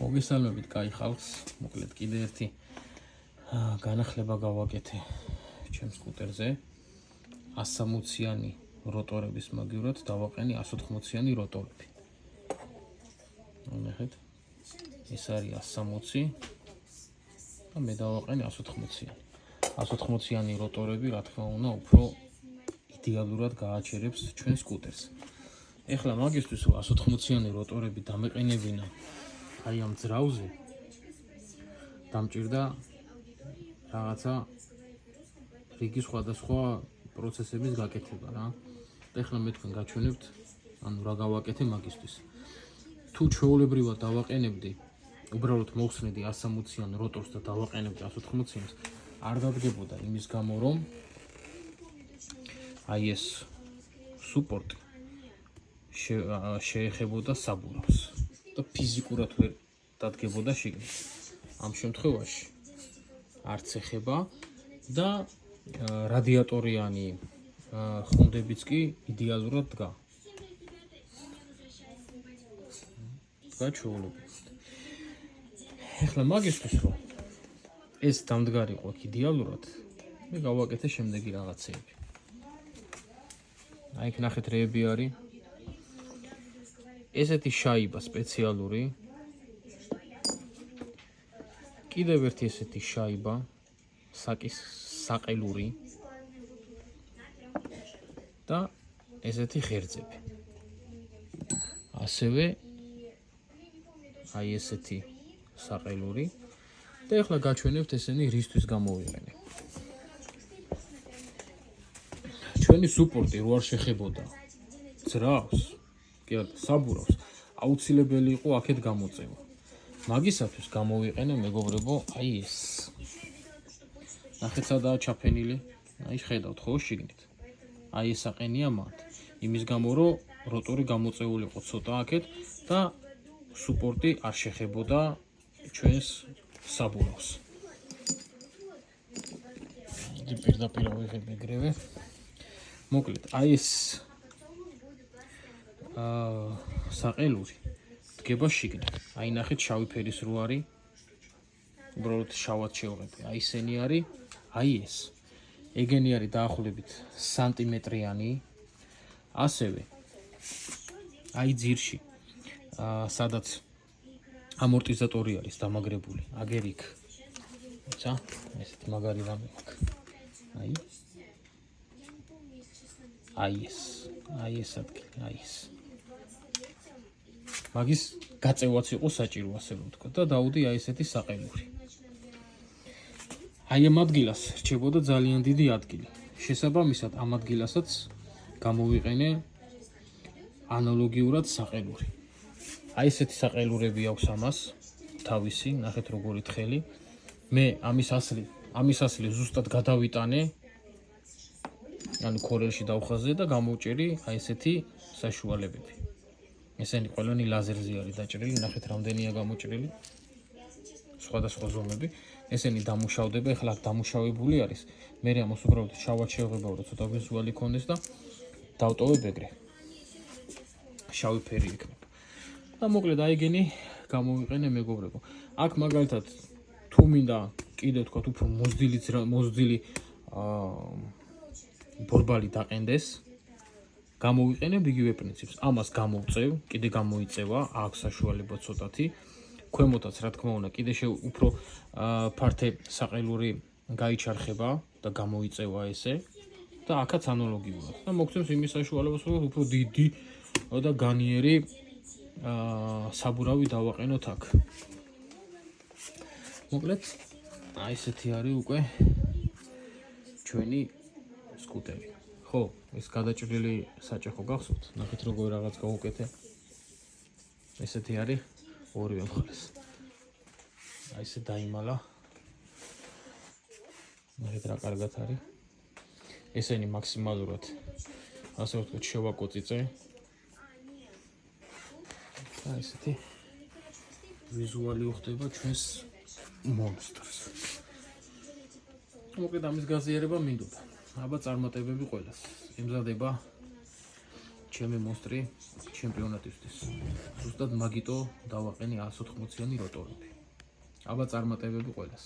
მოგესალმებით, კაი ხალხს, მოკლედ კიდე ერთი განახლება გავაკეთე ჩემს სკუტერზე. 160-იანი როტორების მაგივრად დავაყენე 180-იანი როტორები. ნახეთ. ეს არის 160 და მე დავაყენე 180-იანი. 180-იანი როტორები, რა თქმა უნდა, უფრო იდეალურად გააჩერებს ჩვენ სკუტერს. ეხლა მაგისთვის 180-იანი როტორები დამეყენებინა აი ამ ძრავზე დამჭირდა რაღაცა რიგი სხვადასხვა პროცესების გაკეთება რა. ეხლა მე თქვენ გაჩვენებთ, ანუ რა გავაკეთე მაგისთვის. თუ ჩვეულებრივად დავაყენებდი, უბრალოდ მოვხსნედი 160-იან როტორს და დავაყენებდი 180-იანს, არ დადგებოდა იმის გამო, რომ აი ეს სუპორტი შეეხებოდა საბურავს და ფიზიკურად ვერ დადგებოდა შიგნით. ამ შემთხვევაში არც ეხება და რადიატორიანი ხუნდებიც კი იდეალურად დგა. გაჩვეულებთ. ეხლა მაგისთვის რომ ეს დამდგარიყო იდეალურად, მე გავაკეთე შემდეგი რაღაცეები. აი იქ ნახეთ რეები არის. ესეთი შაიბა სპეციალური. კიდევ ერთი ესეთი შაიბა, საკის საყელური და ესეთი ღერძები. ასევე აი ესეთი საყელური და ეხლა გაჩვენებთ ესენი რისთვის გამოვიყენე. ჩვენი სუპორტი რო არ შეხებოდა ძრავს, კი არა, საბურავს, აუცილებელი იყო აქეთ გამოწევა. მაგისათვის გამოვიყენე, მეგობრებო, აი ეს. ნახეთ სადაა ჩაფენილი, აი ხედავთ ხო შიგნით. აი ეს აყენია მათ. იმის გამო რომ როტორი გამოწეულიყო ცოტა აქეთ და სუპორტი არ შეხებოდა ჩვენს საბურავს. იგი პირდაპირ ავიღებ ეგრევე. მოკლედ, აი ეს საყელური დგება შიგნით. აი ნახეთ შავი ფერის რო არის. უბრალოდ შავად შევღებე. აი ესენი არის, აი ეს. ეგენი არის დაახლოებით სანტიმეტრიანი. ასევე აი ძირში სადაც ამორტიზატორი არის დამაგრებული, აგერ იქ. ცა, ესეთი მაგარი რამე აქვს. აი ეს ადგილი, აი ეს. მაგის გაწევაც იყო საჭირო, ასე რომ ვთქვა და დავუდი აი ესეთი საყელური. აი ამ ადგილას რჩებოდა ძალიან დიდი ადგილი. შესაბამისად ამ ადგილასაც გამოვიყენე ანალოგიურად საყელური. აი ესეთი საყელურები აქვს ამას, თავისი, ნახეთ როგორი თხელი. მე ამის ასლი ზუსტად გადავიტანე, ანუ ქორელში დავხაზე და გამოვჭერი აი ესეთი საშუალებები. ესენი ყველანი ლაზერზე არის დაჭრილი, ნახეთ რამდენია გამოჭრილი. სხვადასხვა ზომები. ესენი დამუშავდება, ეხლა დამუშავებული არის. მე ამას უბრალოდ შავად შევღებავ, რომ ცოტა ვიზუალი ქონდეს და დავტოვებ ეგრე. შავი ფერი იქნება. და მოკლედ აი ეგენი გამოვიყენე, მეგობრებო. აქ მაგალითად თუ მინდა კიდე თქვა უფრო მოზრდილი ბორბალი დაყენდეს, გამოვიყენებ იგივე პრინციპს. ამას გამოვწევ, კიდე გამოიწევა, აქვს საშუალება ცოტათი. ქვემოთაც რა თქმა უნდა, კიდე უფრო ფართე საყელური გაიჩარხება და გამოიწევა ესე და აქაც ანალოგიურად. და მოგცემს იმის საშუალებას, რომ უფრო დიდი და განიერი საბურავი დავაყენოთ აქ. მოკლედ, აი ესეთი არის უკვე ჩვენი სკუტერი. ხო, ეს გადაჭრილი საჭეხო გახსოვთ? ნახეთ როგორ რაღაც გავუკეთე. ესეთი არის ორივე მხარეს. აი ესე დაიმალა. ნახეთ რა კარგად არის. ესენი მაქსიმალურად ასე ვთქვათ შევაკოწიწე. აი ესეთი ვიზუალი უხდება ჩვენს მონსტრს. მოკლედ ამის გაზიარება მინდოდა. აბა წარმატებები ყველას. ემზადება ჩემი მონსტრი ჩემპიონატისთვის. ზუსტად მაგიტო დავაყენე 180-იანი როტორები. აბა წარმატებები ყველას.